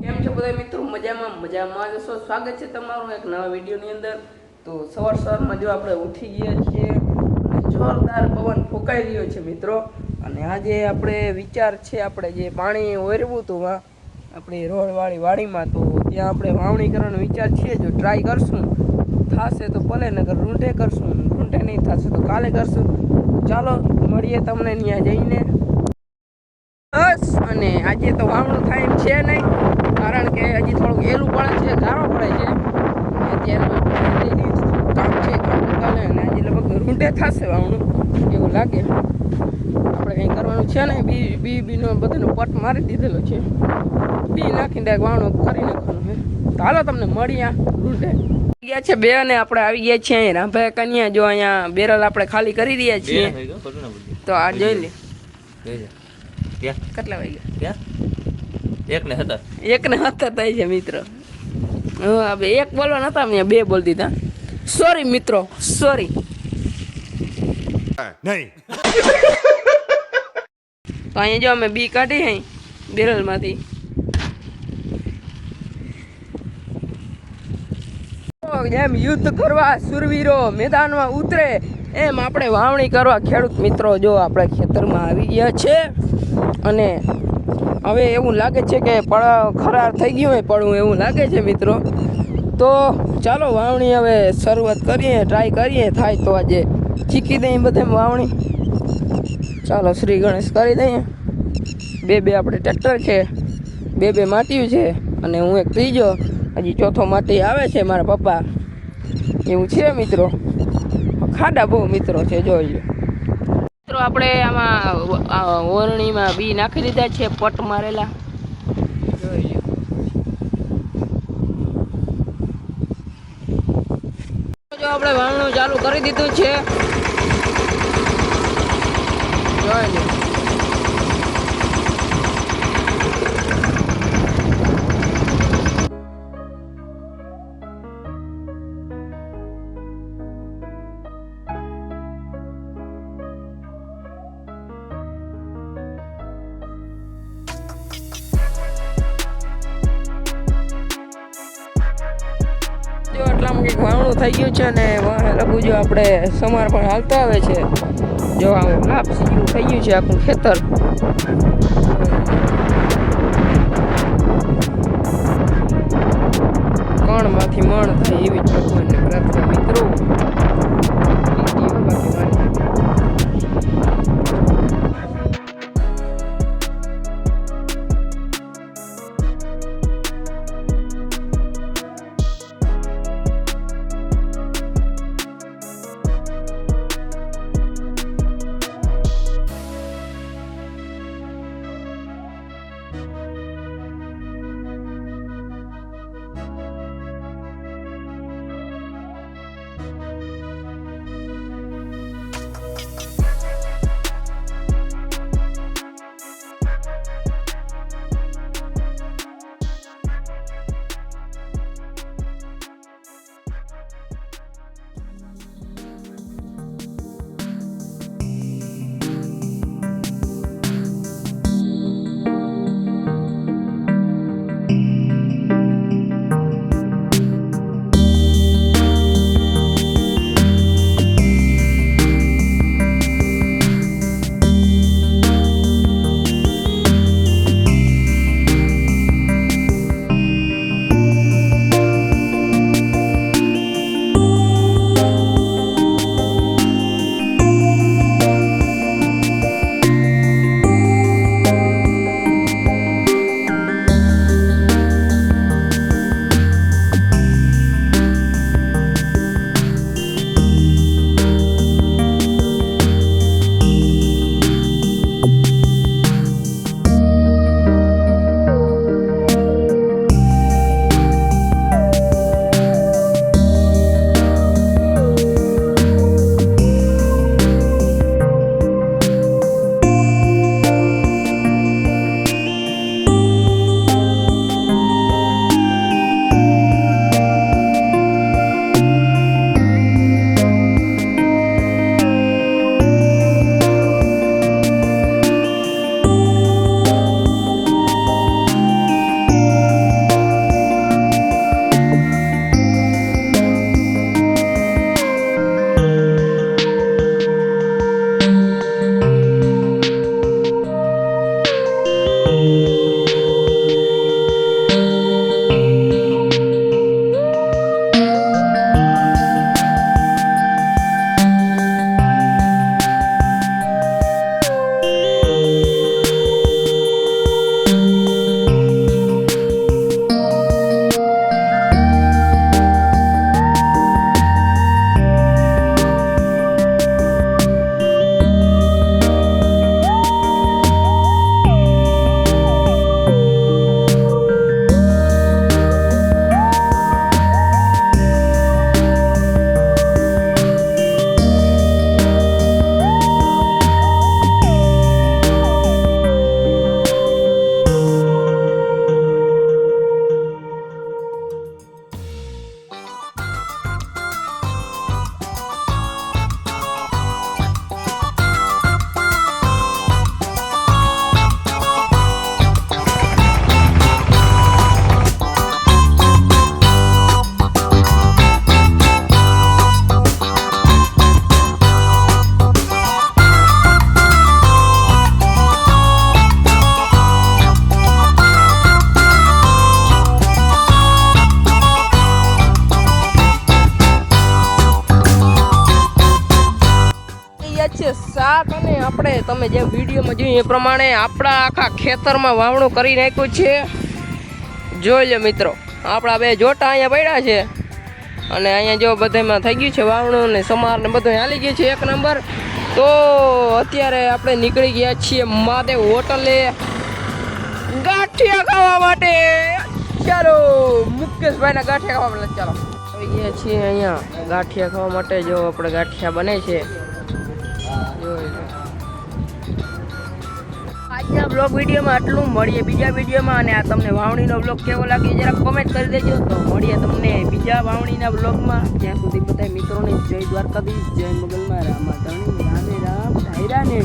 કેમ છો બધા મિત્રો? મજામાં જશો. સ્વાગત છે તમારું એક નવા વિડીયોની અંદર. તો સવારમાં જો આપણે ઉઠી ગયા છીએ અને જોરદાર પવન ફૂંકાઈ રહ્યો છે મિત્રો. અને આજે આપણે વિચાર છે, આપણે જે પાણી ઓરવું હતું આપણી રોડવાળી વાડીમાં, તો ત્યાં આપણે વાવણી કરવાનો વિચાર છે. જો ટ્રાય કરશું, થશે તો ભલે, નગર રૂંઢે કરશું, રૂંઢે નહીં થશે તો કાલે કરશું. ચાલો મળીએ તમને ત્યાં જઈને. બસ, અને આજે તો વાવણું થાય એમ છે નહીં, કારણ કે હજી થોડુંક એલું પડે છે, ગારો પડે છે. અત્યારે કામ છે, કામ ચાલે, અને આજે લગભગ રૂંઢે થશે વાવણું એવું લાગે. આપણે કંઈ કરવાનું છે ને, બીનો બધાનો પટ મારી દીધેલો છે. બી નાખીને ડાયરેક્ટ વાવણું કરી નાખવાનું છે. તો હાલો તમને મળીએ રૂંઢે. ગયા છે બે, અને આપણે આવી ગયા છીએ અહીં રાંભા કન્યા. જો અહીંયા બેરલ આપણે ખાલી કરી રહ્યા છીએ, તો આ જોઈ લે. કેટલા વાગ્યા? 1:17 થાય છે મિત્રો. હવે એક બોલવા નતા, મેં 2 બોલ દીધા. સોરી મિત્રો, સોરી. નહીં તો અહીંયા જો અમે બી કાઢી અહીં બેરલમાંથી. જેમ યુદ્ધ કરવા સુરવીરો મેદાનમાં ઉતરે, એમ આપણે વાવણી કરવા ખેડૂત મિત્રો જો આપણે ખેતરમાં આવી ગયા છે. અને હવે એવું લાગે છે કે ખરાર થઈ ગયું હોય પડવું એવું લાગે છે મિત્રો. તો ચાલો વાવણી હવે શરૂઆત કરીએ, ટ્રાય કરીએ. થાય તો આજે શીખી દઈએ બધે વાવણી. ચાલો શ્રી ગણેશ કરી દઈએ. 2 આપણે ટ્રેક્ટર છે, 2 માટીયું છે, અને હું એક ત્રીજો, હજી ચોથો માટી આવે છે મારા પપ્પા. એવું છે મિત્રો. ખાડા બહુ મિત્રો છે, જોઈ લો મિત્રો. આપણે આમાં ઓરણીમાં બી નાખી દીધા છે, પટ મારેલા. જોઈ લો. જો આપણે વાવણું ચાલુ કરી દીધું છે, જોઈ લો. જો એટલામાં કંઈક વાવણું થઈ ગયું છે, અને લગુ જો આપણે સમાર પણ હાલતો આવે છે. જો આવું લાપસી જેવું થઈ ગયું છે આખું ખેતર. કણમાંથી મણ થાય એવી જ ભગવાનને પ્રાર્થના મિત્રો. આપણે તમે જે વિડીયોમાં જોયું એ પ્રમાણે આપણા આખા ખેતરમાં વાવણું કરી નાખ્યું છે. જોઈ લો મિત્રો, આપણા બે જોટા અહીંયા પડ્યા છે અને અહીંયા જો બધામાં થઈ ગયું છે વાવણું ને સમાર ને બધું હાલી ગયું છે 1 નંબર. તો અત્યારે આપણે નીકળી ગયા છીએ મહાદેવ હોટલે ગાંઠિયા ખાવા માટે. ચાલો મુકેશભાઈના ગાંઠિયા ખાવા માટે ચાલો આવી ગયા છીએ અહીંયા ગાંઠિયા ખાવા માટે. જો આપણે ગાંઠિયા બને છે. આજના બ્લોગ વિડીયોમાં આટલું. મળીએ બીજા વિડીયોમાં. અને આ તમને વાવણીનો બ્લોગ કેવો લાગે જરા કોમેન્ટ કરી દેજો. તો મળીએ તમને બીજા વાવણીના બ્લોગમાં. ત્યાં સુધી બધા મિત્રોને જય દ્વારકાધીશ, જય મુગલમાં, રામા ધણી, રાધે રામ, ધાયરા ને